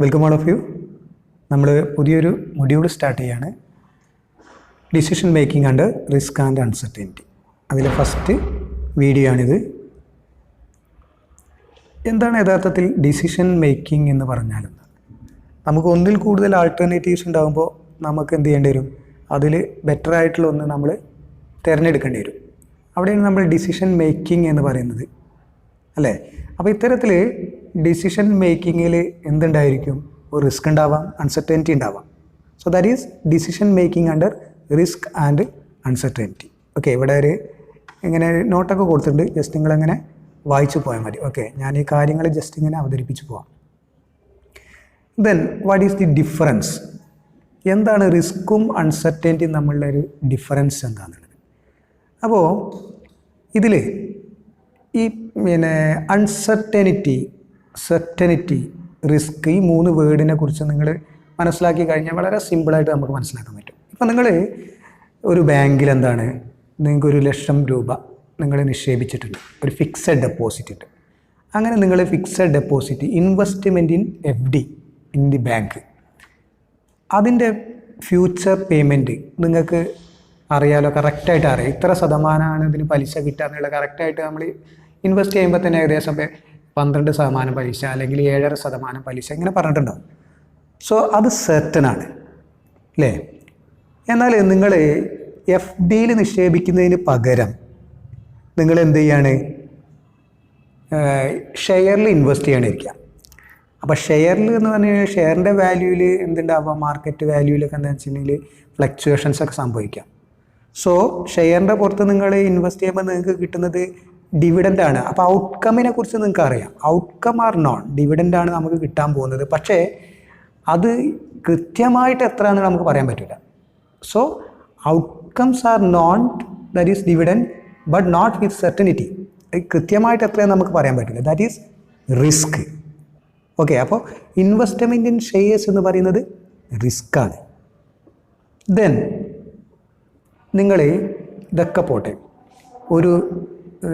Welcome all of you. നമ്മൾ പുതിയൊരു module start ചെയ്യാണ്. Decision making and risk and uncertainty. അതിലെ ഫസ്റ്റ് വീഡിയോ ആണിത്. എന്താണ് യഥാർത്ഥത്തിൽ ഡിസിഷൻ മേക്കിംഗ് എന്ന് പറഞ്ഞാൽ? നമുക്ക് ഒന്നിൽ കൂടുതൽ ആൾട്ടർനേറ്റീവ്സ് ഉണ്ടാകുമ്പോൾ നമുക്ക് എന്ത് ചെയ്യേണ്ടി വരും? അതിൽ ബെറ്റർ ആയിട്ടുള്ള ഒന്ന് നമ്മൾ തിരഞ്ഞെടുക്കേണ്ടി വരും. അവിടെയാണ് നമ്മൾ ഡിസിഷൻ മേക്കിംഗ് എന്ന് പറയുന്നത്, അല്ലേ? അപ്പോൾ ഇത്തരത്തിൽ ഡിസിഷൻ മേക്കിങ്ങിൽ എന്തുണ്ടായിരിക്കും? ഒരു റിസ്ക് ഉണ്ടാവാം, അൺസർട്ടനിറ്റി ഉണ്ടാവാം. So that is decision making under risk and uncertainty. Okay, ഇവിടെ ഒരു ഇങ്ങനെ നോട്ടൊക്കെ കൊടുത്തിട്ടുണ്ട്, ജസ്റ്റ് നിങ്ങളങ്ങനെ വായിച്ചു പോയാൽ മതി. ഓക്കെ, ഞാൻ ഈ കാര്യങ്ങൾ ജസ്റ്റ് ഇങ്ങനെ അവതരിപ്പിച്ച് പോവാം. Then what is the difference? എന്താണ് റിസ്ക്കും അൺസർട്ടനിറ്റിയും തമ്മിലുള്ള ഒരു ഡിഫറൻസ് എന്താണെന്നുള്ളത്? അപ്പോൾ ഇതിൽ ഈ അൺസർട്ടനിറ്റി, സെർട്ടനിറ്റി, റിസ്ക്, ഈ മൂന്ന് വേർഡിനെ കുറിച്ച് നിങ്ങൾ മനസ്സിലാക്കി കഴിഞ്ഞാൽ വളരെ സിമ്പിളായിട്ട് നമുക്ക് മനസ്സിലാക്കാൻ പറ്റും. ഇപ്പം നിങ്ങൾ ഒരു ബാങ്കിൽ എന്താണ്, നിങ്ങൾക്ക് 1,00,000 രൂപ നിങ്ങൾ നിക്ഷേപിച്ചിട്ടുണ്ട്, ഒരു ഫിക്സഡ് ഡെപ്പോസിറ്റ് ഉണ്ട്. അങ്ങനെ നിങ്ങൾ fixed deposit, investment in FD in the bank, അതിൻ്റെ ഫ്യൂച്ചർ പേയ്മെൻറ്റ് നിങ്ങൾക്ക് അറിയാലോ, കറക്റ്റായിട്ട് അറിയാം. ഇത്ര ശതമാനമാണ് ഇതിന് പലിശ കിട്ടുക എന്നുള്ള കറക്റ്റായിട്ട് നമ്മൾ ഇൻവെസ്റ്റ് ചെയ്യുമ്പോൾ തന്നെ ഏകദേശം 12% പലിശ അല്ലെങ്കിൽ 7.5% പലിശ ഇങ്ങനെ പറഞ്ഞിട്ടുണ്ടാവും. സോ അത് സെർട്ടനാണ്, അല്ലേ? എന്നാൽ നിങ്ങൾ FDയിൽ നിക്ഷേപിക്കുന്നതിന് പകരം നിങ്ങൾ എന്ത് ചെയ്യാണ്? ഷെയറിൽ ഇൻവെസ്റ്റ് ചെയ്യണിരിക്കുക. അപ്പോൾ ഷെയറിൽ എന്ന് പറഞ്ഞു കഴിഞ്ഞാൽ ഷെയറിൻ്റെ വാല്യൂവിൽ എന്തുണ്ടാവുക? മാർക്കറ്റ് വാല്യൂവിലൊക്കെ എന്താണെന്ന് വെച്ചിട്ടുണ്ടെങ്കിൽ ഫ്ലക്ച്വേഷൻസ് ഒക്കെ സംഭവിക്കാം. സോ ഷെയറിൻ്റെ പുറത്ത് നിങ്ങൾ ഇൻവെസ്റ്റ് ചെയ്യുമ്പോൾ നിങ്ങൾക്ക് കിട്ടുന്നത് ഡിവിഡൻ്റാണ്. അപ്പോൾ ഔട്ട്കമ്മിനെ കുറിച്ച് നിങ്ങൾക്ക് അറിയാം. ഔട്ട്കം ആർ നോൺ, ഡിവിഡൻ്റാണ് നമുക്ക് കിട്ടാൻ പോകുന്നത്. പക്ഷേ അത് കൃത്യമായിട്ട് എത്രയാണെന്ന് നമുക്ക് പറയാൻ പറ്റില്ല. So outcomes are known, that is dividend, but not with certainty. കൃത്യമായിട്ട് എത്രയാണെന്ന് നമുക്ക് പറയാൻ പറ്റില്ല. That is risk. ഓക്കെ, അപ്പോൾ ഇൻവെസ്റ്റ്മെൻറ്റ് ഇൻ ഷെയർസ് എന്ന് പറയുന്നത് റിസ്ക്കാണ്. ദെൻ നിങ്ങൾ ഇതൊക്കെ പോട്ടെ, ഒരു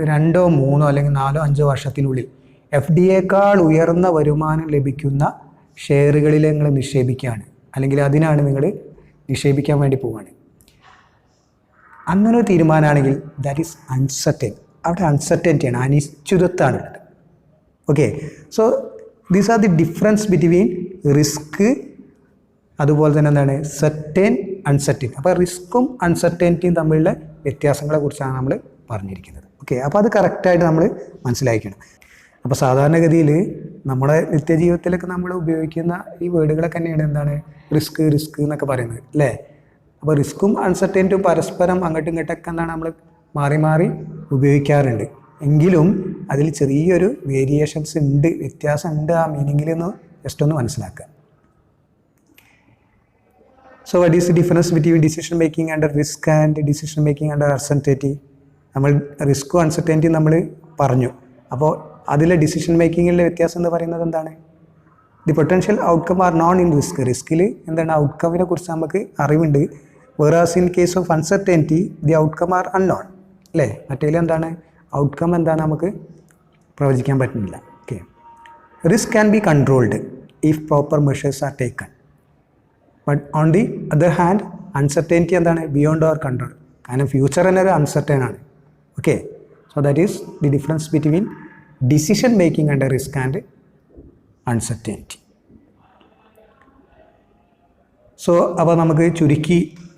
2, 3 അല്ലെങ്കിൽ 4, 5 വർഷത്തിനുള്ളിൽ FDയേക്കാൾ ഉയർന്ന വരുമാനം ലഭിക്കുന്ന ഷെയറുകളിൽ നിങ്ങൾ നിക്ഷേപിക്കുകയാണ്, അല്ലെങ്കിൽ അതിനാണ് നിങ്ങൾ നിക്ഷേപിക്കാൻ വേണ്ടി പോവുകയാണ്. അങ്ങനെ ഒരു തീരുമാനമാണെങ്കിൽ ദാറ്റ് ഈസ് അൺസർട്ടൻ. അവിടെ അൺസർട്ടനിറ്റിയാണ്, അനിശ്ചിതത്വമാണുള്ളത്. Okay, so these are the difference between risk, അതുപോലെ തന്നെ എന്താണ് സെർട്ടൻ, അൺസർട്ടൻ. അപ്പോൾ റിസ്ക്കും അൺസർട്ടനിറ്റിയും തമ്മിലുള്ള വ്യത്യാസങ്ങളെ കുറിച്ചാണ് നമ്മൾ പറഞ്ഞിരിക്കുന്നത്. ഓക്കെ, അപ്പോൾ അത് കറക്റ്റായിട്ട് നമ്മൾ മനസ്സിലാക്കണം. അപ്പോൾ സാധാരണഗതിയിൽ നമ്മുടെ നിത്യജീവിതത്തിലൊക്കെ നമ്മൾ ഉപയോഗിക്കുന്ന ഈ വേർഡുകളൊക്കെ തന്നെയാണ് എന്താണ് റിസ്ക്, റിസ്ക് എന്നൊക്കെ പറയുന്നത്, അല്ലേ? അപ്പോൾ റിസ്ക്കും അൺസർട്ടനിറ്റിയും പരസ്പരം അങ്ങോട്ടും ഇങ്ങോട്ടൊക്കെ എന്താണ് നമ്മൾ മാറി മാറി ഉപയോഗിക്കാറുണ്ട്. എങ്കിലും അതിൽ ചെറിയൊരു വേരിയേഷൻസ് ഉണ്ട്, വ്യത്യാസം ഉണ്ട് ആ മീനിങ്ങിൽ നിന്ന് ജസ്റ്റ് ഒന്ന് മനസ്സിലാക്കുക. So what is the difference between decision making under risk and decision making under uncertainty? നമ്മൾ റിസ്ക്കും അൺസർട്ടനിറ്റിയും നമ്മൾ പറഞ്ഞു. അപ്പോൾ അതിലെ ഡിസിഷൻ മേക്കിങ്ങിലെ വ്യത്യാസം എന്ന് പറയുന്നത് എന്താണ്? The potential outcome are known in risk. റിസ്കിൽ എന്താണ് ഔട്ട്കമ്മിനെ കുറിച്ച് നമുക്ക് അറിവുണ്ട്. Whereas in case of uncertainty the outcome are unknown, അല്ലേ? മറ്റേതിൽ എന്താണ് ഔട്ട്കം എന്താണ് നമുക്ക് പ്രവചിക്കാൻ പറ്റുന്നില്ല. Okay, risk can be controlled if proper measures are taken. But on the other hand uncertainty എന്താണ്? Beyond our control. കാരണം ഫ്യൂച്ചർ തന്നെ ഒരു അൺസർട്ടൻ ആണ്. Okay, so that is the difference between decision making and risk and uncertainty. So അപ്പോൾ നമുക്ക് ചുരുക്കി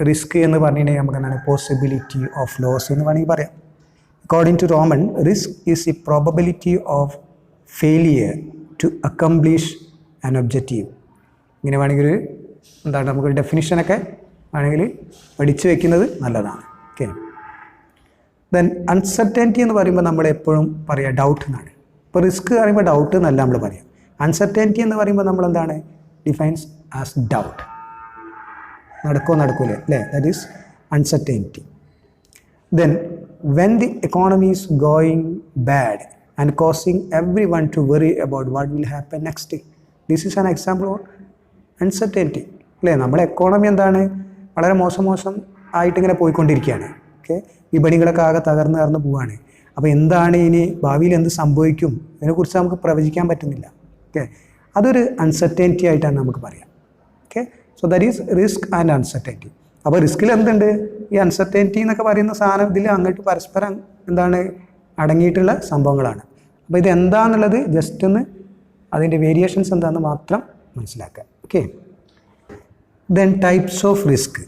risk എന്ന് പറഞ്ഞു കഴിഞ്ഞാൽ നമുക്ക് എന്താണ്? പോസിബിലിറ്റി ഓഫ് ലോസ് എന്ന് വേണമെങ്കിൽ പറയാം. According to Roman, risk is the probability of failure to accomplish an objective. ഇങ്ങനെ വേണമെങ്കിൽ എന്താണ് നമുക്ക് ഡെഫിനിഷനൊക്കെ ആണെങ്കിൽ പഠിച്ചു വെക്കുന്നത് നല്ലതാണ്. ഓക്കെ, ദെൻ അൺസർട്ടനിറ്റി എന്ന് പറയുമ്പോൾ നമ്മൾ എപ്പോഴും പറയുക ഡൗട്ട് എന്നാണ്. ഇപ്പോൾ റിസ്ക് പറയുമ്പോൾ ഡൗട്ട് എന്നല്ല നമ്മൾ പറയാം. അൺസർട്ടനിറ്റി എന്ന് പറയുമ്പോൾ നമ്മൾ എന്താണ് ഡിഫൈൻസ് ആസ് ഡൗട്ട്. നടക്കുമോ നടക്കൂലേ, അല്ലേ? That is uncertainty. Then when the economy is going bad and causing every one two worry about what will happen next, this is an example of uncertainty, അല്ലേ? നമ്മുടെ economy എന്താണ് വളരെ മോശം ആയിട്ടിങ്ങനെ പോയിക്കൊണ്ടിരിക്കുകയാണ്. Okay, വിപണികളൊക്കെ ആകെ തകർന്ന് പോവുകയാണ്. അപ്പോൾ എന്താണ് ഇനി ഭാവിയിൽ എന്ത് സംഭവിക്കും ഇതിനെക്കുറിച്ച് നമുക്ക് പ്രവചിക്കാൻ പറ്റുന്നില്ല. ഓക്കെ, അതൊരു അൺസർട്ടനിറ്റി ആയിട്ടാണ് നമുക്ക് പറയാം. Okay, so that is risk and uncertainty. അപ്പോൾ റിസ്കിൽ എന്തുണ്ട്? ഈ അൺസർട്ടനിറ്റി എന്നൊക്കെ പറയുന്ന സാധനം ഇതിൽ അങ്ങോട്ട് പരസ്പരം എന്താണ് അടങ്ങിയിട്ടുള്ള സംഭവങ്ങളാണ്. അപ്പോൾ ഇത് എന്താണെന്നുള്ളത് ജസ്റ്റ് ഒന്ന് അതിൻ്റെ വേരിയേഷൻസ് എന്താണെന്ന് മാത്രം മനസ്സിലാക്കുക. Okay, then types of risk.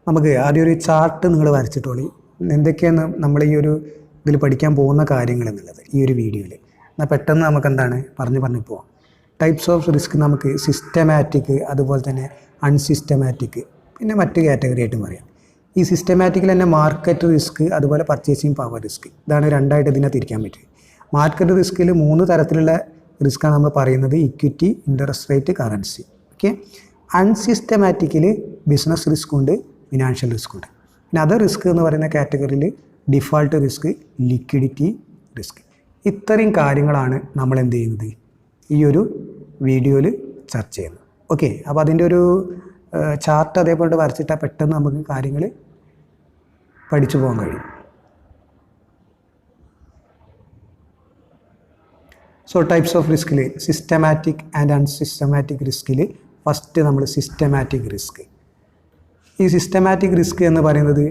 നമുക്ക് ആദ്യം ഒരു ചാർട്ട് നിങ്ങൾ വരച്ചിട്ടോളി, എന്തൊക്കെയാണ് നമ്മൾ ഈ ഒരു ഇതിൽ പഠിക്കാൻ പോകുന്ന കാര്യങ്ങൾ എന്നുള്ളത് ഈ ഒരു വീഡിയോയിൽ. എന്നാൽ പെട്ടെന്ന് നമുക്ക് എന്താണ് പറഞ്ഞു പോവാം. ടൈപ്സ് ഓഫ് റിസ്ക് നമുക്ക് സിസ്റ്റമാറ്റിക്, അതുപോലെ തന്നെ അൺസിസ്റ്റമാറ്റിക്, പിന്നെ മറ്റ് കാറ്റഗറി ആയിട്ടും പറയാം. ഈ സിസ്റ്റമാറ്റിക്കിൽ തന്നെ മാർക്കറ്റ് റിസ്ക്, അതുപോലെ പർച്ചേസിങ് പവർ റിസ്ക്, ഇതാണ് രണ്ടായിട്ട് ഇതിനെ തിരിക്കാൻ പറ്റും. മാർക്കറ്റ് റിസ്കിൽ 3 തരത്തിലുള്ള റിസ്ക്കാണ് നമ്മൾ പറയുന്നത്: equity, interest rate, currency. Okay, അൺസിസ്റ്റമാറ്റിക്കിൽ ബിസിനസ് റിസ്ക് ഉണ്ട്, ഫിനാൻഷ്യൽ റിസ്ക് ഉണ്ട്. പിന്നെ അതർ റിസ്ക് എന്ന് പറയുന്ന കാറ്റഗറിയിൽ ഡിഫാൾട്ട് റിസ്ക്, ലിക്വിഡിറ്റി റിസ്ക്. ഇത്രയും കാര്യങ്ങളാണ് നമ്മൾ എന്ത് ചെയ്യുന്നത് ഈ ഒരു വീഡിയോയിൽ ചർച്ച ചെയ്യുന്നത്. ഓക്കെ, അപ്പോൾ അതിൻ്റെ ഒരു ചാർട്ട് അതേപോലെ വരച്ചിട്ടാൽ പെട്ടെന്ന് നമുക്ക് കാര്യങ്ങൾ പഠിച്ചു പോകാൻ കഴിയും. സോ ടൈപ്സ് ഓഫ് റിസ്കിൽ സിസ്റ്റമാറ്റിക് ആൻഡ് അൺസിസ്റ്റമാറ്റിക് റിസ്കിൽ ഫസ്റ്റ് നമ്മൾ സിസ്റ്റമാറ്റിക് റിസ്ക്. ഈ സിസ്റ്റമാറ്റിക് റിസ്ക് എന്ന് പറയുന്നത്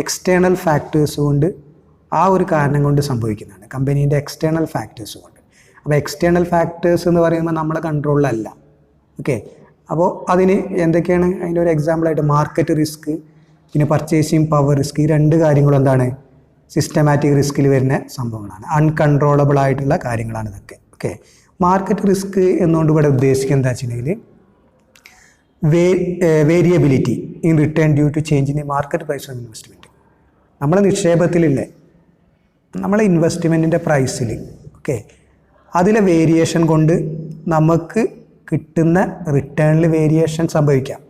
എക്സ്റ്റേണൽ ഫാക്ടേഴ്സ് കൊണ്ട്, ആ ഒരു കാരണം കൊണ്ട് സംഭവിക്കുന്നതാണ്, കമ്പനീൻ്റെ എക്സ്റ്റേണൽ ഫാക്ടേഴ്സ് കൊണ്ട്. അപ്പോൾ എക്സ്റ്റേണൽ ഫാക്ടേഴ്സ് എന്ന് പറയുമ്പോൾ നമ്മളെ കൺട്രോളിലല്ല. ഓക്കെ, അപ്പോൾ അതിന് എന്തൊക്കെയാണ് അതിൻ്റെ ഒരു എക്സാമ്പിളായിട്ട് മാർക്കറ്റ് റിസ്ക്, പിന്നെ പർച്ചേസിങ് പവർ റിസ്ക്. ഈ 2 കാര്യങ്ങളും എന്താണ് സിസ്റ്റമാറ്റിക് റിസ്കിൽ വരുന്ന സംഭവങ്ങളാണ്. അൺകൺട്രോളബിൾ ആയിട്ടുള്ള കാര്യങ്ങളാണ് ഇതൊക്കെ. ഓക്കെ, മാർക്കറ്റ് റിസ്ക് എന്നുകൊണ്ട് ഇവിടെ ഉദ്ദേശിക്കുന്നത് എന്താ വെച്ചിട്ടുണ്ടെങ്കിൽ variability in return due to change in market price of investment. നമ്മളെ നിക്ഷേപത്തിലില്ലേ, നമ്മളെ ഇൻവെസ്റ്റ്മെൻറ്റിൻ്റെ പ്രൈസിൽ, ഓക്കെ, അതിലെ വേരിയേഷൻ കൊണ്ട് നമുക്ക് കിട്ടുന്ന റിട്ടേണിൽ വേരിയേഷൻ സംഭവിക്കാം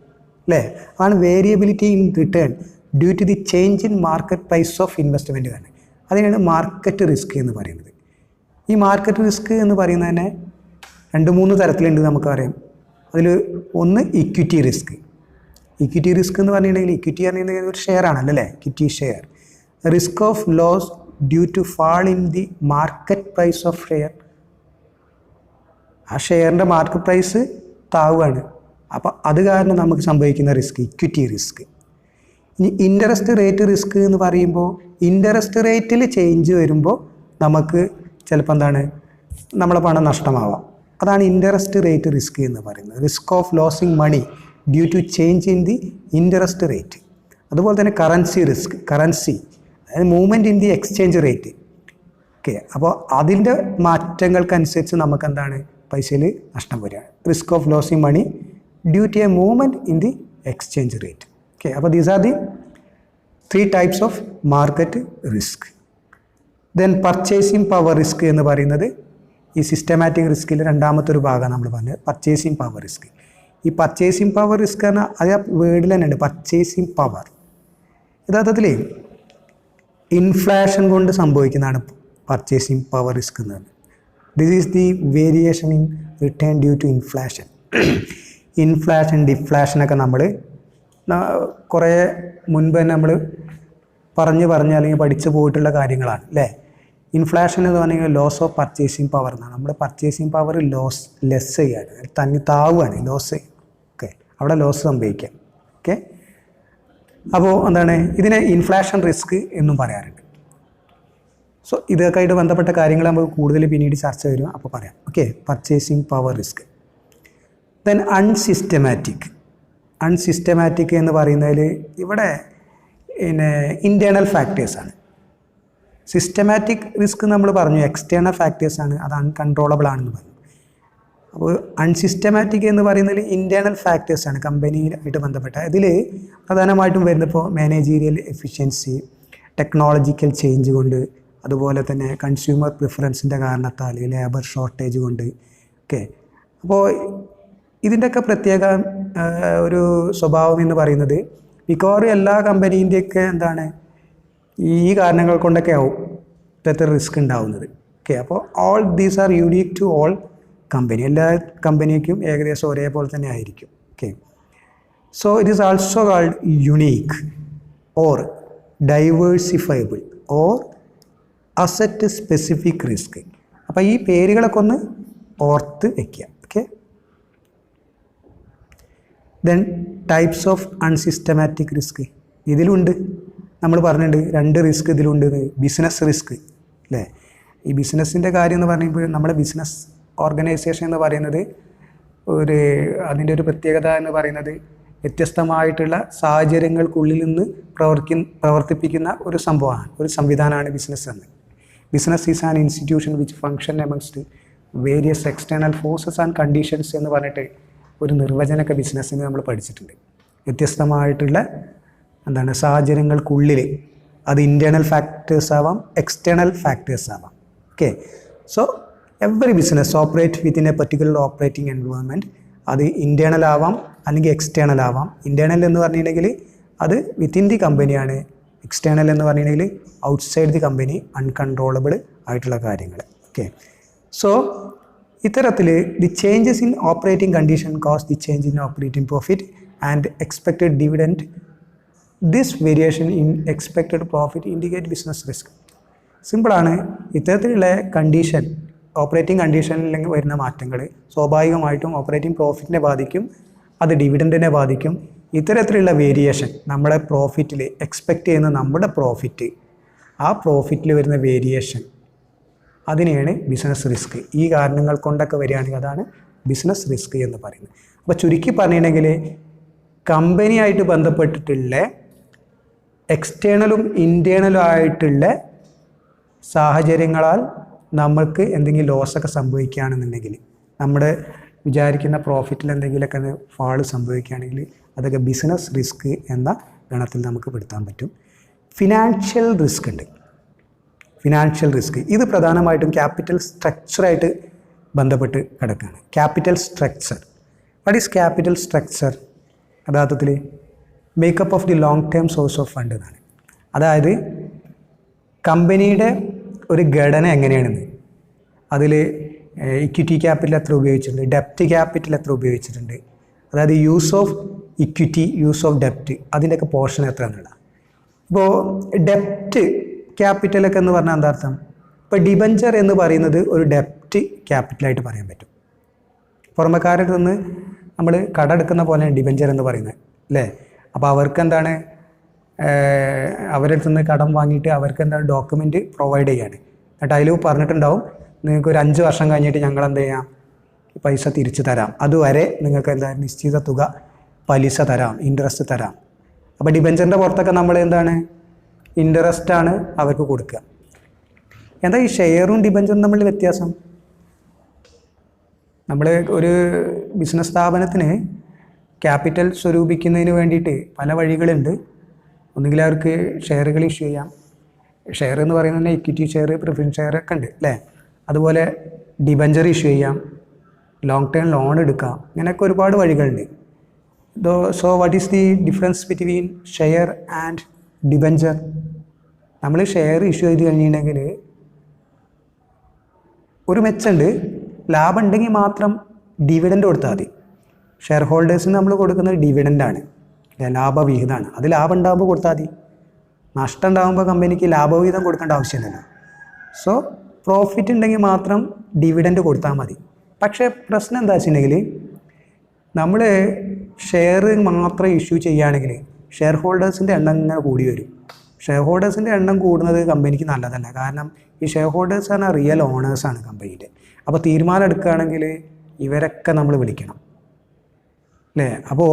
അല്ലേ? ആണ് variability in return due to the change in market price of investment തന്നെ. അതിനാണ് മാർക്കറ്റ് റിസ്ക് എന്ന് പറയുന്നത്. ഈ മാർക്കറ്റ് റിസ്ക് എന്ന് പറയുന്നത് തന്നെ 2-3 തരത്തിലുണ്ട് നമുക്കറിയാം. അതിൽ ഒന്ന് ഇക്വിറ്റി റിസ്ക്. ഇക്വിറ്റി റിസ്ക് എന്ന് പറഞ്ഞിട്ടുണ്ടെങ്കിൽ ഇക്വിറ്റി പറയുന്നത് ഒരു ഷെയർ ആണല്ലോ അല്ലേ, equity share. Risk of loss due to fall in the market price of share. ആ ഷെയറിൻ്റെ മാർക്കറ്റ് പ്രൈസ് താവുകയാണ്, അപ്പോൾ അത് കാരണം നമുക്ക് സംഭവിക്കുന്ന റിസ്ക് ഇക്വിറ്റി റിസ്ക്. ഇനി ഇൻട്രസ്റ്റ് റേറ്റ് റിസ്ക് എന്ന് പറയുമ്പോൾ ഇൻട്രസ്റ്റ് റേറ്റിൽ ചേഞ്ച് വരുമ്പോൾ നമുക്ക് ചിലപ്പോൾ എന്താണ് നമ്മളെ പണം നഷ്ടമാവാം. അതാണ് ഇൻട്രസ്റ്റ് റേറ്റ് റിസ്ക് എന്ന് പറയുന്നത്. Risk of losing money due to change in the interest rate. അതുപോലെ തന്നെ കറൻസി റിസ്ക്, കറൻസി അതായത് movement in the exchange rate. Okay, അപ്പോൾ അതിൻ്റെ മാറ്റങ്ങൾക്കനുസരിച്ച് നമുക്ക് എന്താണ് പൈസയിൽ നഷ്ടം വരികയാണ്. Risk of losing money due to a movement in the exchange rate. Okay, അപ്പോൾ these are the 3 types of market risk. Then purchasing power risk എന്ന് പറയുന്നത് ഈ സിസ്റ്റമാറ്റിക് റിസ്കിൽ രണ്ടാമത്തെ ഒരു ഭാഗമാണ് നമ്മൾ പറഞ്ഞത്, പർച്ചേസിങ് പവർ റിസ്ക്. ഈ പർച്ചേസിങ് പവർ റിസ്ക് പറഞ്ഞാൽ അത് ആ വേർഡിൽ തന്നെ ഉണ്ട്, പർച്ചേസിങ് പവർ. യഥാർത്ഥത്തിൽ ഇൻഫ്ലേഷൻ കൊണ്ട് സംഭവിക്കുന്നതാണ് പർച്ചേസിങ് പവർ റിസ്ക് എന്ന് പറയുന്നത്. This is the variation in return due to inflation. Inflation, ഡിഫ്ലേഷനൊക്കെ നമ്മൾ കുറേ മുൻപ് തന്നെ നമ്മൾ പറഞ്ഞ് അല്ലെങ്കിൽ പഠിച്ചു പോയിട്ടുള്ള കാര്യങ്ങളാണ് അല്ലേ. ഇൻഫ്ലേഷൻ എന്ന് പറഞ്ഞാൽ ലോസ് ഓഫ് പർച്ചേസിങ് പവർ എന്നാണ്. നമ്മുടെ പർച്ചേസിങ് പവർ ലെസ് ചെയ്യാണ്, തന്നെ താവുകയാണ്, ലോസ്. ഓക്കെ, അവിടെ ലോസ് സംഭവിക്കാം. ഓക്കെ, അപ്പോൾ എന്താണ് ഇതിനെ ഇൻഫ്ലേഷൻ റിസ്ക് എന്നും പറയാറുണ്ട്. സോ ഇതൊക്കെ ആയിട്ട് ബന്ധപ്പെട്ട കാര്യങ്ങൾ നമുക്ക് കൂടുതൽ പിന്നീട് ചർച്ച വരും, അപ്പോൾ പറയാം. Okay, purchasing power risk. Then unsystematic എന്ന് പറയുന്നതിൽ ഇവിടെ പിന്നെ ഇൻറ്റേർണൽ ഫാക്ടേഴ്സാണ്. സിസ്റ്റമാറ്റിക് റിസ്ക് നമ്മൾ പറഞ്ഞു എക്സ്റ്റേണൽ ഫാക്ടേഴ്സാണ്, അത് അൺകൺട്രോളബിൾ ആണെന്ന് പറഞ്ഞു. അപ്പോൾ അൺസിസ്റ്റമാറ്റിക് എന്ന് പറയുന്നതിൽ ഇൻറ്റേർണൽ ഫാക്ടേഴ്സാണ് കമ്പനിയായിട്ട് ബന്ധപ്പെട്ട. ഇതിൽ പ്രധാനമായിട്ടും വരുന്നപ്പോൾ മാനേജീരിയൽ എഫിഷ്യൻസി, ടെക്നോളജിക്കൽ ചേഞ്ച് കൊണ്ട്, അതുപോലെ തന്നെ കൺസ്യൂമർ പ്രിഫറൻസിൻ്റെ കാരണത്താൽ, ലേബർ ഷോർട്ടേജ് കൊണ്ട്. ഓക്കെ, അപ്പോൾ ഇതിൻ്റെയൊക്കെ പ്രത്യേക ഒരു സ്വഭാവം എന്ന് പറയുന്നത് മിക്കവാറും എല്ലാ കമ്പനീൻ്റെയൊക്കെ എന്താണ് ഈ കാരണങ്ങൾ കൊണ്ടൊക്കെ ആവും ഇത്തരത്തിൽ റിസ്ക് ഉണ്ടാവുന്നത്. ഓക്കെ, അപ്പോൾ all these are unique to all company. എല്ലാ കമ്പനിക്കും ഏകദേശം ഒരേപോലെ തന്നെ ആയിരിക്കും. Okay, so it is also called unique or diversifiable or asset specific risk. അപ്പോൾ ഈ പേരുകളൊക്കെ ഒന്ന് ഓർത്ത് വയ്ക്കുക. Okay. Then types of unsystematic risk ഇതിലുണ്ട്. നമ്മൾ പറഞ്ഞിട്ടുണ്ട് 2 റിസ്ക് ഇതിലുണ്ട്. ബിസിനസ് റിസ്ക് അല്ലേ? ഈ ബിസിനസ്സിൻ്റെ കാര്യം എന്ന് പറയുമ്പോൾ നമ്മുടെ ബിസിനസ് ഓർഗനൈസേഷൻ എന്ന് പറയുന്നത് അതിൻ്റെ ഒരു പ്രത്യേകത എന്ന് പറയുന്നത് വ്യത്യസ്തമായിട്ടുള്ള സാഹചര്യങ്ങൾക്കുള്ളിൽ നിന്ന് പ്രവർത്തിപ്പിക്കുന്ന ഒരു സംഭവമാണ്, ഒരു സംവിധാനമാണ് ബിസിനസ് എന്ന്. Business is an institution which function amongst various external forces and conditions എന്ന് പറഞ്ഞിട്ട് ഒരു നിർവചനമൊക്കെ ബിസിനസ്സിന് നമ്മൾ പഠിച്ചിട്ടുണ്ട്. വ്യത്യസ്തമായിട്ടുള്ള സാഹചര്യങ്ങൾക്കുള്ളിൽ അത് ഇൻറ്റേർണൽ ഫാക്ടേഴ്സ് ആവാം, എക്സ്റ്റേണൽ ഫാക്ടേഴ്സ് ആവാം. Okay. So every business operate within A particular operating environment. അത് ഇൻറ്റേർണൽ ആവാം അല്ലെങ്കിൽ എക്സ്റ്റേണൽ ആവാം. ഇൻറ്റേർണൽ എന്ന് പറഞ്ഞിട്ടുണ്ടെങ്കിൽ അത് വിത്തിൻ ദി കമ്പനിയാണ്. എക്സ്റ്റേണൽ എന്ന് പറഞ്ഞിട്ടുണ്ടെങ്കിൽ ഔട്ട്സൈഡ് ദി കമ്പനി, അൺകൺട്രോളബിൾ ആയിട്ടുള്ള കാര്യങ്ങൾ. ഓക്കെ. സോ ഇത്തരത്തിൽ the changes in operating condition cos the change in operating profit and expected dividend. This variation in expected profit indicate business risk. സിമ്പിളാണ്. ഇത്തരത്തിലുള്ള condition, operating കണ്ടീഷനിൽ വരുന്ന മാറ്റങ്ങൾ സ്വാഭാവികമായിട്ടും ഓപ്പറേറ്റിംഗ് പ്രോഫിറ്റിനെ ബാധിക്കും, അത് ഡിവിഡൻഡിനെ ബാധിക്കും. ഇത്തരത്തിലുള്ള വേരിയേഷൻ നമ്മുടെ പ്രോഫിറ്റിൽ എക്സ്പെക്റ്റ് ചെയ്യുന്ന നമ്മുടെ പ്രോഫിറ്റ്, ആ പ്രോഫിറ്റിൽ വരുന്ന വേരിയേഷൻ, അതിനെയാണ് ബിസിനസ് റിസ്ക്. ഈ കാരണങ്ങൾ കൊണ്ടൊക്കെ വരികയാണെങ്കിൽ അതാണ് ബിസിനസ് റിസ്ക് എന്ന് പറയുന്നത്. അപ്പോൾ ചുരുക്കി പറഞ്ഞിട്ടുണ്ടെങ്കിൽ കമ്പനിയായിട്ട് ബന്ധപ്പെട്ടിട്ടുള്ള എക്സ്റ്റേണലും ഇൻറ്റേർണലും ആയിട്ടുള്ള സാഹചര്യങ്ങളാൽ നമ്മൾക്ക് എന്തെങ്കിലും ലോസൊക്കെ സംഭവിക്കുകയാണെന്നുണ്ടെങ്കിൽ, നമ്മുടെ വിചാരിക്കുന്ന പ്രോഫിറ്റിൽ എന്തെങ്കിലുമൊക്കെ ഫാള് സംഭവിക്കുകയാണെങ്കിൽ അതൊക്കെ ബിസിനസ് റിസ്ക് എന്ന ഗണത്തിൽ നമുക്ക് പെടുത്താൻ പറ്റും. ഫിനാൻഷ്യൽ റിസ്ക് ഉണ്ട്. ഫിനാൻഷ്യൽ റിസ്ക് ഇത് പ്രധാനമായിട്ടും ക്യാപിറ്റൽ സ്ട്രക്ചറായിട്ട് ബന്ധപ്പെട്ട് കിടക്കുകയാണ്. Capital structure. What is capital structure? യഥാർത്ഥത്തിൽ makeup of the long term source of fund എന്നാണ്. അതായത് കമ്പനിയുടെ ഒരു ഘടന എങ്ങനെയാണെന്ന്, അതിൽ ഇക്വിറ്റി ക്യാപിറ്റൽ എത്ര ഉപയോഗിച്ചിട്ടുണ്ട്, ഡെപ്റ്റ് ക്യാപിറ്റൽ എത്ര ഉപയോഗിച്ചിട്ടുണ്ട്, അതായത് use of equity, use of ഡെപ്റ്റ്, അതിൻ്റെയൊക്കെ പോർഷൻ എത്ര എന്നുള്ള. ഇപ്പോൾ ഡെപ്റ്റ് ക്യാപിറ്റലൊക്കെ എന്ന് പറഞ്ഞാൽ എന്താ അർത്ഥം? ഇപ്പോൾ ഡിബഞ്ചർ എന്ന് പറയുന്നത് ഒരു ഡെപ്റ്റ് ക്യാപിറ്റലായിട്ട് പറയാൻ പറ്റും. പുറമക്കാരുടെ നിന്ന് നമ്മൾ കട എടുക്കുന്ന പോലെയാണ് ഡിബഞ്ചർ എന്ന് പറയുന്നത് അല്ലേ? അപ്പോൾ അവർക്ക് എന്താണ്, അവരുടെ അടുത്ത് നിന്ന് കടം വാങ്ങിയിട്ട് അവർക്ക് എന്താണ് ഡോക്യുമെൻറ്റ് പ്രൊവൈഡ് ചെയ്യാണ്. എന്നിട്ട് അതിൽ പറഞ്ഞിട്ടുണ്ടാവും നിങ്ങൾക്ക് ഒരു 5 വർഷം കഴിഞ്ഞിട്ട് ഞങ്ങൾ എന്ത് ചെയ്യാം, പൈസ തിരിച്ചു തരാം, അതുവരെ നിങ്ങൾക്ക് എന്താ നിശ്ചിത തുക പലിശ തരാം, ഇൻട്രസ്റ്റ് തരാം. അപ്പോൾ ഡിബഞ്ചറിൻ്റെ പുറത്തൊക്കെ നമ്മൾ എന്താണ് ഇൻട്രസ്റ്റാണ് അവർക്ക് കൊടുക്കുക. എന്താ ഈ ഷെയറും ഡിബഞ്ചറും തമ്മിൽ വ്യത്യാസം? നമ്മൾ ഒരു ബിസിനസ് സ്ഥാപനത്തിന് ക്യാപിറ്റൽ സ്വരൂപിക്കുന്നതിന് വേണ്ടിയിട്ട് പല വഴികളുണ്ട്. ഒന്നുകിൽ അവർക്ക് ഷെയറുകൾ ഇഷ്യൂ ചെയ്യാം. ഷെയർ എന്ന് പറയുന്നത് തന്നെ ഇക്വിറ്റി ഷെയർ, പ്രിഫറൻസ് ഷെയർ ഒക്കെ ഉണ്ട് അല്ലേ? അതുപോലെ ഡിബഞ്ചർ ഇഷ്യൂ ചെയ്യാം, ലോങ് ടേം ലോൺ എടുക്കാം, ഇങ്ങനെയൊക്കെ ഒരുപാട് വഴികളുണ്ട്. So what is the difference between share and debenture? നമ്മൾ ഷെയർ ഇഷ്യൂ ചെയ്ത് കഴിഞ്ഞിട്ടുണ്ടെങ്കിൽ ഒരു മെച്ചമുണ്ട്, ലാഭം ഉണ്ടെങ്കിൽ മാത്രം ഡിവിഡൻഡ് കൊടുത്താൽ മതി. ഷെയർ ഹോൾഡേഴ്സിന് നമ്മൾ കൊടുക്കുന്നത് ഡിവിഡൻ്റാണ്, ലാഭവിഹിതമാണ്. അത് ലാഭം ഉണ്ടാകുമ്പോൾ കൊടുത്താൽ മതി. നഷ്ടം ഉണ്ടാകുമ്പോൾ കമ്പനിക്ക് ലാഭവിഹിതം കൊടുക്കേണ്ട ആവശ്യമില്ലല്ലോ. സോ പ്രോഫിറ്റ് ഉണ്ടെങ്കിൽ മാത്രം ഡിവിഡൻഡ് കൊടുത്താൽ മതി. പക്ഷേ പ്രശ്നം എന്താ വെച്ചിട്ടുണ്ടെങ്കിൽ നമ്മൾ ഷെയർ മാത്രം ഇഷ്യൂ ചെയ്യുകയാണെങ്കിൽ ഷെയർ ഹോൾഡേഴ്സിൻ്റെ എണ്ണം ഇങ്ങനെ കൂടി വരും. ഷെയർ ഹോൾഡേഴ്സിൻ്റെ എണ്ണം കൂടുന്നത് കമ്പനിക്ക് നല്ലതല്ല. കാരണം ഈ ഷെയർ ഹോൾഡേഴ്സ് പറഞ്ഞാൽ റിയൽ ഓണേഴ്സാണ് കമ്പനീൻ്റെ. അപ്പോൾ തീരുമാനം എടുക്കുകയാണെങ്കിൽ ഇവരൊക്കെ നമ്മൾ വിളിക്കണം അല്ലേ? അപ്പോൾ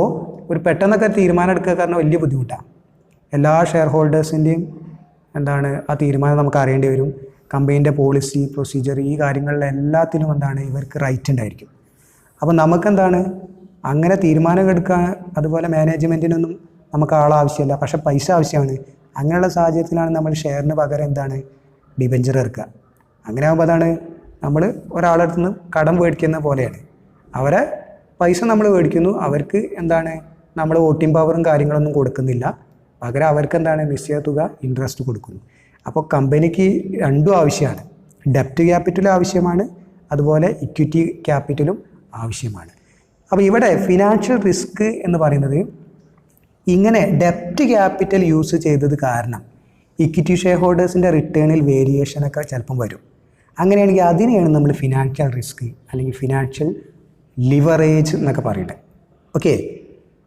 ഒരു പെട്ടെന്നൊക്കെ തീരുമാനം എടുക്കുക കാരണം വലിയ ബുദ്ധിമുട്ടാണ്. എല്ലാ ഷെയർ ഹോൾഡേഴ്സിൻ്റെയും എന്താണ് ആ തീരുമാനം നമുക്ക് അറിയേണ്ടി വരും. കമ്പനീൻ്റെ പോളിസി, പ്രൊസീജിയർ, ഈ കാര്യങ്ങളിലെല്ലാത്തിനും എന്താണ് ഇവർക്ക് റൈറ്റ് ഉണ്ടായിരിക്കും. അപ്പോൾ നമുക്കെന്താണ് അങ്ങനെ തീരുമാനം എടുക്കാൻ, അതുപോലെ മാനേജ്മെൻറ്റിനൊന്നും നമുക്ക് ആളാവശ്യമില്ല, പക്ഷേ പൈസ ആവശ്യമാണ്. അങ്ങനെയുള്ള സാഹചര്യത്തിലാണ് നമ്മൾ ഷെയറിന് പകരം എന്താണ് ഡിബഞ്ചർ ഇറക്കുക. അങ്ങനെ ആകുമ്പോൾ അതാണ് നമ്മൾ ഒരാളുടെ അടുത്ത് നിന്ന് കടം മേടിക്കുന്ന പോലെയാണ്. അവരെ പൈസ നമ്മൾ മേടിക്കുന്നു, അവർക്ക് എന്താണ് നമ്മൾ വോട്ടിംഗ് പവറും കാര്യങ്ങളൊന്നും കൊടുക്കുന്നില്ല, പകരം അവർക്ക് എന്താണ് നിശ്ചിത തുക ഇൻട്രസ്റ്റ് കൊടുക്കുന്നു. അപ്പോൾ കമ്പനിക്ക് രണ്ടും ആവശ്യമാണ്. ഡെപ്റ്റ് ക്യാപിറ്റലും ആവശ്യമാണ്, അതുപോലെ ഇക്വിറ്റി ക്യാപിറ്റലും ആവശ്യമാണ്. അപ്പോൾ ഇവിടെ ഫിനാൻഷ്യൽ റിസ്ക് എന്ന് പറയുന്നത് ഇങ്ങനെ ഡെപ്റ്റ് ക്യാപിറ്റൽ യൂസ് ചെയ്തത് കാരണം ഇക്വിറ്റി ഷെയർ ഹോൾഡേഴ്സിൻ്റെ റിട്ടേണിൽ വേരിയേഷനൊക്കെ ചിലപ്പം വരും. അങ്ങനെയാണെങ്കിൽ അതിനെയാണ് നമ്മൾ ഫിനാൻഷ്യൽ റിസ്ക് അല്ലെങ്കിൽ ഫിനാൻഷ്യൽ ലിവറേജ് എന്നൊക്കെ പറയുന്നത്. Okay,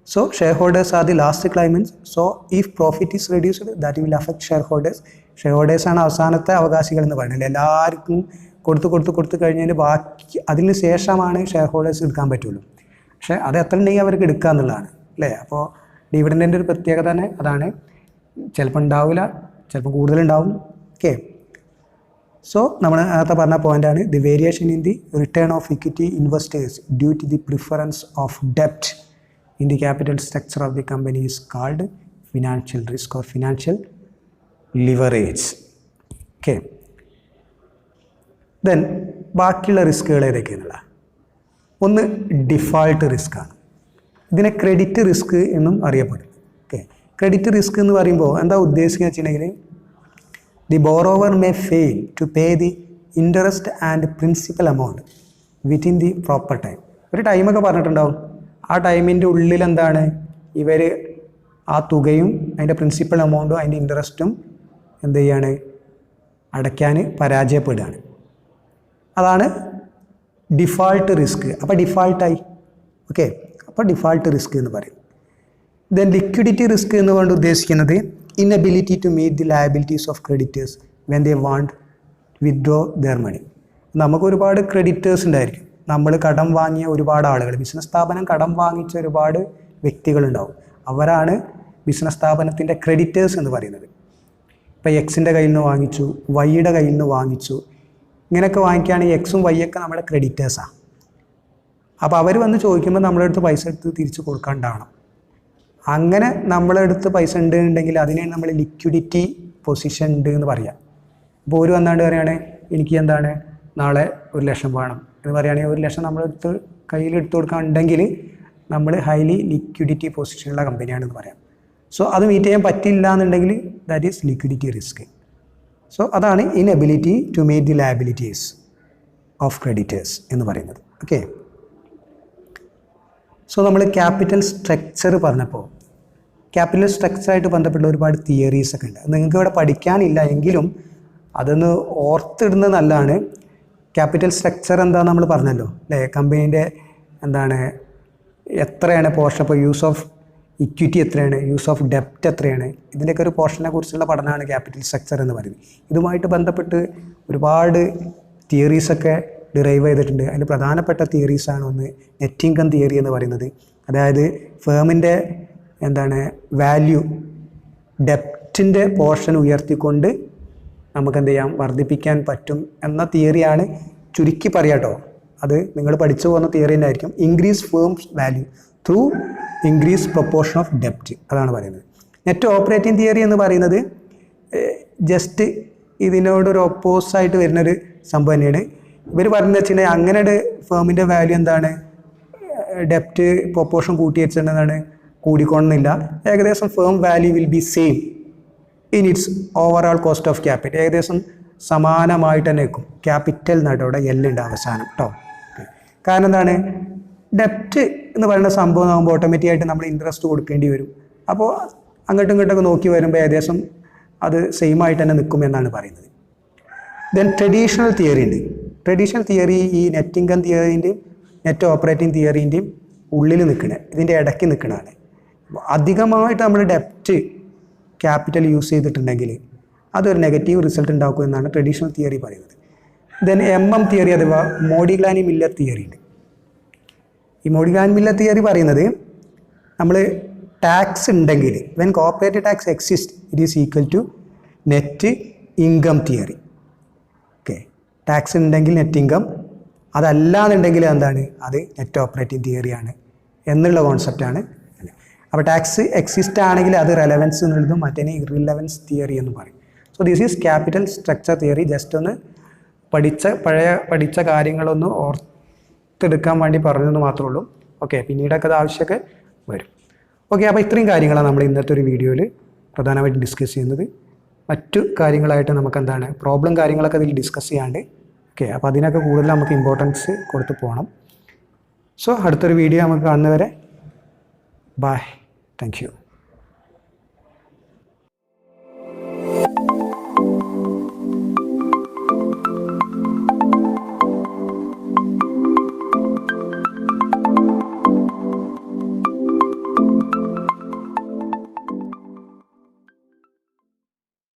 so shareholders are the last claimants. So if profit is reduced that will affect shareholders. ഷെയർ ഹോൾഡേഴ്സാണ് അവസാനത്തെ അവകാശികൾ എന്ന് പറയുന്നത്. എല്ലാവർക്കും കൊടുത്ത് കഴിഞ്ഞാൽ ബാക്കി അതിന് ശേഷമാണ് ഷെയർ ഹോൾഡേഴ്സ് എടുക്കാൻ പറ്റുള്ളൂ. പക്ഷേ അത് എത്ര ഉണ്ടെങ്കിൽ അവർക്ക് എടുക്കുക എന്നുള്ളതാണ് അല്ലേ. അപ്പോൾ ഡിവിഡൻഡിൻ്റെ ഒരു പ്രത്യേകത തന്നെ അതാണ്. ചിലപ്പോൾ ഉണ്ടാവില്ല, ചിലപ്പോൾ കൂടുതലുണ്ടാവും. ഓക്കെ, സോ നമ്മൾ നേരത്തെ പറഞ്ഞ പോയിൻ്റാണ് the variation in the return of equity investors due to the preference of ഡെപ്റ്റ് in the capital structure of the company is called financial risk or financial leverage. Okay, then ബാക്കിയുള്ള റിസ്കുകൾ ഏതൊക്കെയാണുള്ള? ഒന്ന് default risk ആണ്. ഇതിനെ credit risk എന്നും അറിയപ്പെടും. Okay, credit risk എന്ന് പറയുമ്പോൾ എന്താ ഉദ്ദേശിക്കുക വെച്ചിട്ടുണ്ടെങ്കിൽ the borrower may fail to pay the interest and principal amount within the proper time. ഒരു ടൈമൊക്കെ പറഞ്ഞിട്ടുണ്ടാവും. ആ ടൈമിൻ്റെ ഉള്ളിൽ എന്താണ് ഇവർ ആ തുകയും അതിൻ്റെ പ്രിൻസിപ്പൽ എമൗണ്ടും അതിൻ്റെ ഇൻട്രസ്റ്റും എന്ത് ചെയ്യാണ് അടയ്ക്കാൻ പരാജയപ്പെടുകയാണ്. അതാണ് ഡിഫാൾട്ട് റിസ്ക്. അപ്പോൾ ഡിഫാൾട്ടായി. ഓക്കെ, അപ്പോൾ ഡിഫാൾട്ട് റിസ്ക് എന്ന് പറയും. ദെൻ ലിക്വിഡിറ്റി റിസ്ക് എന്നുകൊണ്ട് ഉദ്ദേശിക്കുന്നത് inability to meet the liabilities of creditors when they want withdraw their money. നമുക്ക് ഒരുപാട് ക്രെഡിറ്റേഴ്സ് ഉണ്ടായിരിക്കും. നമ്മൾ കടം വാങ്ങിയ ഒരുപാട് ആളുകൾ, ബിസിനസ് സ്ഥാപനം കടം വാങ്ങിച്ച ഒരുപാട് വ്യക്തികളുണ്ടാവും. അവരാണ് ബിസിനസ് സ്ഥാപനത്തിൻ്റെ ക്രെഡിറ്റേഴ്സ് എന്ന് പറയുന്നത്. ഇപ്പോൾ എക്സിൻ്റെ കയ്യിൽ നിന്ന് വാങ്ങിച്ചു, വൈയുടെ കയ്യിൽ നിന്ന് വാങ്ങിച്ചു, ഇങ്ങനെയൊക്കെ വാങ്ങിക്കുകയാണെങ്കിൽ എക്സും വൈയൊക്കെ നമ്മുടെ ക്രെഡിറ്റേഴ്സാണ്. അപ്പോൾ അവർ വന്ന് ചോദിക്കുമ്പോൾ നമ്മളെ അടുത്ത് പൈസ എടുത്ത് തിരിച്ച് കൊടുക്കാണ്ടാവണം. അങ്ങനെ നമ്മളെ അടുത്ത് പൈസ ഉണ്ടെങ്കിൽ അതിനെയാണ് നമ്മൾ ലിക്വിഡിറ്റി പൊസിഷൻ ഉണ്ട് എന്ന് പറയാം. അപ്പോൾ ഒരു വന്നാണ്ട് പറയുകയാണെങ്കിൽ എനിക്ക് എന്താണ് നാളെ 1,00,000 വേണം എന്ന് പറയുകയാണെങ്കിൽ 1,00,000 നമ്മളെടുത്ത് കയ്യിലെടുത്ത് കൊടുക്കാനുണ്ടെങ്കിൽ നമ്മൾ ഹൈലി ലിക്വിഡിറ്റി പൊസിഷനുള്ള കമ്പനിയാണെന്ന് പറയാം. സോ അത് മീറ്റ് ചെയ്യാൻ പറ്റില്ല എന്നുണ്ടെങ്കിൽ that is liquidity risk. So അതാണ് inability to meet the liabilities of creditors എന്ന് പറയുന്നത്. ഓക്കെ, സോ നമ്മൾ ക്യാപിറ്റൽ സ്ട്രക്ചർ പറഞ്ഞപ്പോൾ ക്യാപിറ്റൽ സ്ട്രക്ചറായിട്ട് ബന്ധപ്പെട്ട ഒരുപാട് തിയറീസ് ഒക്കെ ഉണ്ട്. നിങ്ങൾക്ക് ഇവിടെ പഠിക്കാനില്ല എങ്കിലും അതൊന്ന് ഓർത്തിടുന്നത് നല്ലതാണ്. ക്യാപിറ്റൽ സ്ട്രക്ചർ എന്താണെന്ന് നമ്മൾ പറഞ്ഞല്ലോ അല്ലേ. കമ്പനീൻ്റെ എന്താണ് എത്രയാണ് പോർഷൻ, ഇപ്പോൾ യൂസ് ഓഫ് ഇക്വിറ്റി എത്രയാണ്, യൂസ് ഓഫ് ഡെപ്റ്റ് എത്രയാണ്, ഇതിൻ്റെയൊക്കെ ഒരു പോർഷനെ കുറിച്ചുള്ള പഠനമാണ് ക്യാപിറ്റൽ സ്ട്രക്ചർ എന്ന് പറയുന്നത്. ഇതുമായിട്ട് ബന്ധപ്പെട്ട് ഒരുപാട് തിയറീസൊക്കെ ഡിറൈവ് ചെയ്തിട്ടുണ്ട്. അതിൽ പ്രധാനപ്പെട്ട തിയറീസാണ് ഒന്ന് നെറ്റ് ഇൻകം തിയറി എന്ന് പറയുന്നത്. അതായത് ഫേമിൻ്റെ എന്താണ് വാല്യൂ ഡെപ്റ്റിൻ്റെ പോർഷൻ ഉയർത്തിക്കൊണ്ട് നമുക്ക് എന്ത് ചെയ്യാം വർദ്ധിപ്പിക്കാൻ പറ്റും എന്ന തിയറിയാണ്. ചുരുക്കി പറയാട്ടോ, അത് നിങ്ങൾ പഠിച്ചു പോകുന്ന തിയറി തന്നെ ആയിരിക്കും. Increase firms value through increase proportion of ഡെപ്റ്റ്, അതാണ് പറയുന്നത്. നെറ്റ് ഓപ്പറേറ്റിംഗ് തിയറി എന്ന് പറയുന്നത് ജസ്റ്റ് ഇതിനോടൊരു ഒപ്പോസായിട്ട് വരുന്നൊരു സംഭവം തന്നെയാണ്. ഇവർ പറയുന്നത് വെച്ചിട്ടുണ്ടെങ്കിൽ അങ്ങനെ ഫേമിൻ്റെ വാല്യൂ എന്താണ് ഡെപ്റ്റ് പ്രൊപ്പോർഷൻ കൂട്ടി വെച്ചിട്ടുണ്ടെന്നാണ് കൂടിക്കൊള്ളുന്നില്ല. ഏകദേശം firm value will be same in its overall cost of capital. ഏകദേശം സമാനമായിട്ട് തന്നെ വെക്കും. ക്യാപിറ്റൽ നടവിടെ എല്ലുണ്ട് അവസാനം കേട്ടോ. കാരണം എന്താണ് ഡെപ്റ്റ് എന്ന് പറയുന്ന സംഭവം ആകുമ്പോൾ ഓട്ടോമാറ്റിക്കായിട്ട് നമ്മൾ ഇൻട്രസ്റ്റ് കൊടുക്കേണ്ടി വരും. അപ്പോൾ അങ്ങോട്ടും ഇങ്ങോട്ടൊക്കെ നോക്കി വരുമ്പോൾ ഏകദേശം അത് സെയിം ആയിട്ട് തന്നെ നിൽക്കും എന്നാണ് പറയുന്നത്. ദെൻ ട്രഡീഷണൽ തിയറി ഉണ്ട്. ട്രഡീഷണൽ തിയറി ഈ നെറ്റ് ഇൻകം തിയറിൻ്റെയും നെറ്റ് ഓപ്പറേറ്റിംഗ് തിയറിൻ്റെയും ഉള്ളിൽ നിൽക്കണേ, ഇതിൻ്റെ ഇടയ്ക്ക് നിൽക്കണതാണ്. അധികമായിട്ട് നമ്മൾ ഡെപ്റ്റ് ക്യാപിറ്റൽ യൂസ് ചെയ്തിട്ടുണ്ടെങ്കിൽ അതൊരു നെഗറ്റീവ് റിസൾട്ട് ഉണ്ടാക്കും എന്നാണ് ട്രഡീഷണൽ തിയറി പറയുന്നത്. ദെൻ MM തിയറി അഥവാ മോഡിഗ്ലാനി മില്ലർ തിയറി ഉണ്ട്. ഈ മോഡിഗ്ലാനി മില്ലർ തിയറി പറയുന്നത് നമ്മൾ ടാക്സ് ഉണ്ടെങ്കിൽ when corporate tax exist it is equal to net income theory. Okay, tax ഉണ്ടെങ്കിൽ നെറ്റ് ഇൻകം, അതല്ലാന്നുണ്ടെങ്കിൽ എന്താണ് അത് നെറ്റ് ഓപ്പറേറ്റിംഗ് തിയറിയാണ് എന്നുള്ള കോൺസെപ്റ്റാണ്. അപ്പോൾ ടാക്സ് എക്സിസ്റ്റ് ആണെങ്കിൽ അത് റെലവൻസ് എന്നുള്ളതും മറ്റേ ഇറിലവൻസ് തിയറി എന്ന് പറയും. So this is capital structure theory. Just ഒന്ന് പഠിച്ച കാര്യങ്ങളൊന്ന് ഓർത്തെടുക്കാൻ വേണ്ടി പറഞ്ഞതെന്ന് മാത്രമേ ഉള്ളൂ. ഓക്കെ, പിന്നീടൊക്കെ അത് ആവശ്യമൊക്കെ വരും. ഓക്കെ, അപ്പോൾ ഇത്രയും കാര്യങ്ങളാണ് നമ്മൾ ഇന്നത്തെ ഒരു വീഡിയോയിൽ പ്രധാനമായിട്ട് ഡിസ്കസ് ചെയ്യുന്നത്. മറ്റു കാര്യങ്ങളായിട്ട് നമുക്ക് എന്താണ് പ്രോബ്ലം കാര്യങ്ങളൊക്കെ അതിൽ ഡിസ്കസ് ചെയ്യാണ്ട്. ഓക്കെ, അപ്പോൾ അതിനൊക്കെ കൂടുതൽ നമുക്ക് ഇമ്പോർട്ടൻസ് കൊടുത്ത് പോകണം. സോ അടുത്തൊരു വീഡിയോ നമുക്ക് കാണുന്നവരെ ബൈ, താങ്ക് യു.